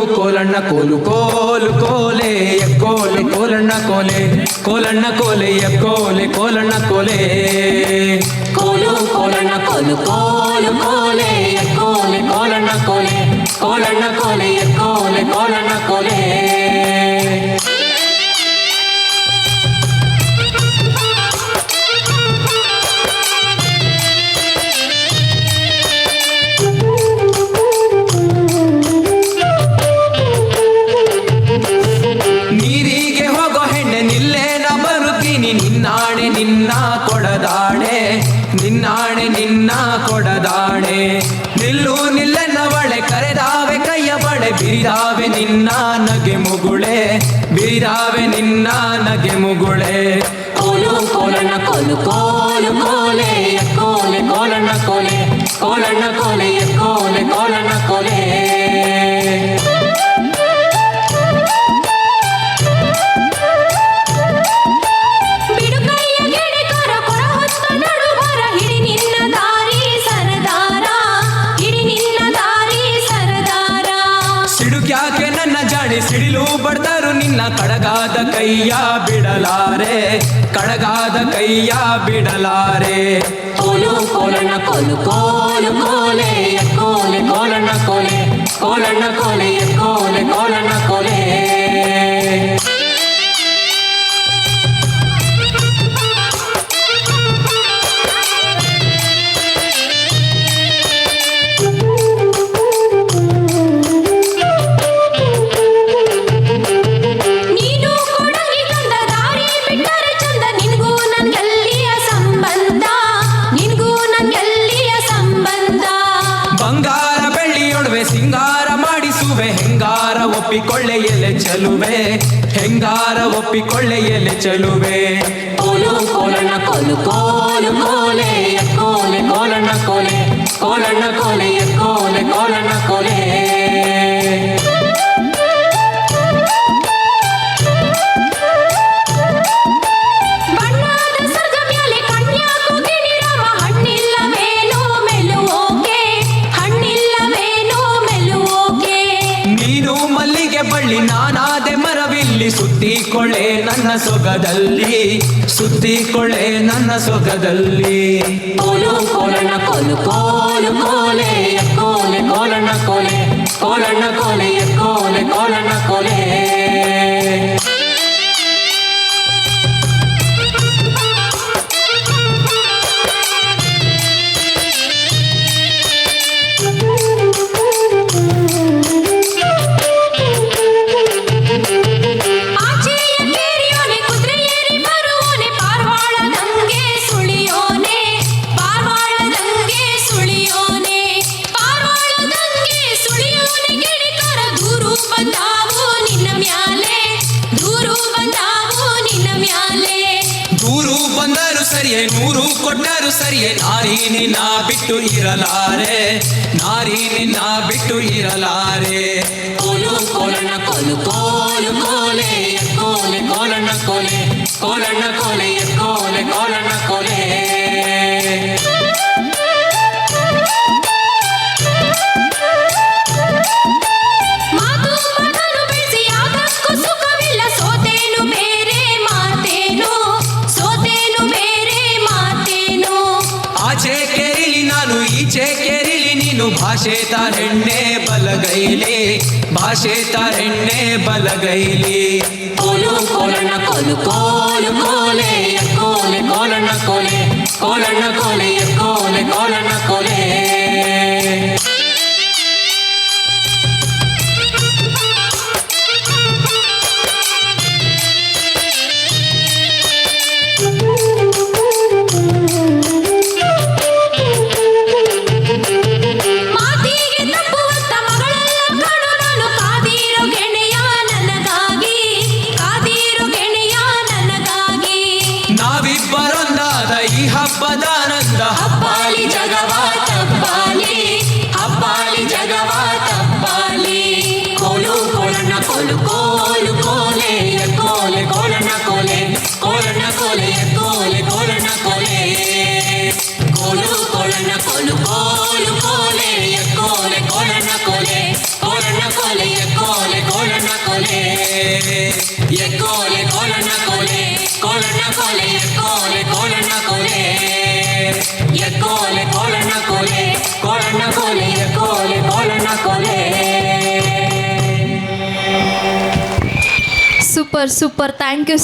ಕೋಲಣ್ಣ ಕೋಲು ಕೋಲು ಕೋಲೆ ಕೋಲೆ ಕೋಲಣ್ಣ ಕೋಲೆ ಕೋಲಣ್ಣ ಕೋಲೆ ಕೋಲೆ ಕೋಲಣ್ಣ ಕೋಲೆ ಕೋಲು ಕೋಲಣ್ಣ ಕೋಲು ಕೋಲು ಕೋಲೆ ಕೋಲೆ ಕೋಲಣ್ಣ ಕೋಲೆ ಕೋಲಣ್ಣ ಕೋಲೆ ಕೋಲೆ ಕೋಲಣ್ಣ ಕೋಲೆ ನೀರಿಗೆ ಹೋಗೋ ಹೆಣ್ಣೆ ನಿಲ್ಲೇನ ಬರುತ್ತೀನಿ ನಿನ್ನಾಣೆ ನಿನ್ನ ಕೊಡದಾಣೆ ನಿನ್ನಾಣೆ ನಿನ್ನ ಕೊಡದಾಣೆ ನಿಲ್ಲು ನಿಲ್ಲೆನ್ನವಳೆ ಕರೆದಾವೆ ಕೈಯ ಬಳೆ ಬಿರಿದಾವೆ ನಿನ್ನ ನಗೆ ಮುಗುಳೆ ಬಿರಿದಾವೆ ನಿನ್ನ ನಗೆ ಮುಗುಳೆ ಕೋಲು ಕೋಲಣ್ಣ ಕೋಲು ಕೋಲು ಕೋಲೆ ಕೋಲೆ ಕೋಲಣ್ಣ ಕೋಲೆ ಕೋಲಣ್ಣ ಕೋಲೆ ಕೋಲೆ ಕೋಲಣ್ಣ ಕೋಲೆ ಸಿಡುಕ್ಯಾಕೆ ನನ್ನ ಜಾಣಿ ಸಿಡಿಲು ಬಡ್ದರು ನಿನ್ನ ಕಡಗಾದ ಕೈಯ ಬಿಡಲಾರೆ ಕಡಗಾದ ಕೈಯ ಬಿಡಲಾರೆ ಕೋಲು ಕೋಲಣ್ಣ ಕೋಲು ಕೋಲು ಕೋಲೆ ಕೋಲೆ ಕೋಲಣ್ಣ ಕೋಲೆ ಕೋಲಣ್ಣ ಕೋಲೆ ಕೋಲೆ ಕೋಲಣ್ಣ ಕೋಲೆ ಬಂಗಾರ ಬೆಳ್ಳಿಯೊಡವೆ ಸಿಂಗಾರ ಮಾಡಿಸುವೆ ಹೆಂಗಾರ ಒಪ್ಪಿಕೊಳ್ಳೆ ಎಲೆ ಚೆಲುವೆ ಹೆಂಗಾರ ಒಪ್ಪಿಕೊಳ್ಳೆ ಎಲೆ ಚೆಲುವೆ ಕೋಲು ಕೋಲಣ್ಣ ಕೋಲು ಕೋಲು ಕೋಲೆ ಕೋಲೆ ಕೋಲಣ್ಣ ಕೋಲೆ ಕೋಲಣ್ಣ ಕೋಲೆ ಕೋಲೆ ಕೋಲಣ್ಣ ಕೋಲೆ ಬಳ್ಳಿ ನಾನಾದೆ ಮರವಿಲ್ಲಿ ಸುತ್ತಿಕೊಳ್ಳೆ ನನ್ನ ಸೊಗದಲ್ಲಿ ಸುತ್ತಿಕೊಳ್ಳೆ ನನ್ನ ಸೊಗದಲ್ಲಿ ಕೋಲು ಕೋಲಣ್ಣ ಕೋಲು ಕೋಲು ಕೋಲೆ ಕೋಲೆ ಕೋಲಣ್ಣ ಕೋಲೆ ಕೋಲಣ್ಣ ಕೋಲೆ ಕೋಲೆ ಕೋಲಣ್ಣ ಕೋಲೆ ದೂರು ಬಂದರು ಸರಿಯೇ ನೂರು ಕೊಟ್ಟರು ಸರಿಯೇ ನಾರಿ ನಿನ್ನ ಬಿಟ್ಟು ಇರಲಾರೆ ನಾರಿ ನಿನ್ನ ಬಿಟ್ಟು ಇರಲಾರೆ ಕೋಲು ಕೋಲಣ್ಣ ಕೋಲು ಕೋಲು ಕೋಲೆ ಕೋಲೆ ಕೋಲಣ್ಣ ಕೋಲೆ ಕೋಲಣ್ಣ ಕೋಲೆ ಕೋಲೆ ಕೋಲಣ್ಣ ಕೋಲೆ ಆಚೆ ಕೇರಿಲಿ ನಾನು ಈಚೆ ಕೇರಿಲಿ ನೀನು ಭಾಷೆ ತಾರೆಣ್ಣೆ ಬಲಗೈಲಿ ಭಾಷೆ ತಾರೆಣ್ಣೆ ಬಲಗೈಲಿ ಕೋಲು ಕೋಲಣ್ಣ ಕೋಲು ಕೋಲು ಕೋಲೆ ಕೋಲೆ ಕೋಲಣ್ಣ ಕೋಲೆ ಕೋಲಣ್ಣ ಕೋಲೆ ಕೋಲೆ ಕೋಲಣ್ಣ ಕೋಲೆ ನಾವಿಬ್ಬರೊಂದಾದ ಈ ಹಬ್ಬದಾನಂದ ಹಬ್ಬಾಲಿ ಜಗವ ತಪ್ಪಾಲಿ ಹಬ್ಬಾಲಿ ಜಗವ ತಪ್ಪಾಲಿ ಕೋಲು ಕೋಲಣ್ಣ ಕೋಲು ಕೋಲು ಕೋಲೆ ಕೋಲೆ ಕೋಲಣ್ಣ ಕೋಲೆ ಕೋಲಣ್ಣ ಕೋಲೆ ಕೋಲೆ ಕೋಲಣ್ಣ ಕೋಲೆ ಕೋಲು ಕೋಲಣ್ಣ ಕೋಲು ಕೋಲು ಕೋಲೆ ಕೋಲೆ ಕೋಲಣ್ಣ ಕೋಲೆ ಕೋಲಣ್ಣ ಕೋಲೆ ಕೋಲೆ ಎಕ್ಕೋಲೆ ಕೋಲಣ್ಣ ಕೋಲೆ ಕೋಲಣ್ಣ ಕೋಲೆ ಎಕ್ಕೋಲೆ ಕೋಲಣ್ಣ ಕೋಲೆ ಎಕ್ಕೋಲೆ ಕೋಲಣ್ಣ ಕೋಲೆ ಕೋಲಣ್ಣ ಕೋಲೆ ಎಕ್ಕೋಲೆ ಕೋಲಣ್ಣ ಕೋಲೆ ಸೂಪರ್ ಸೂಪರ್ ಥ್ಯಾಂಕ್ ಯು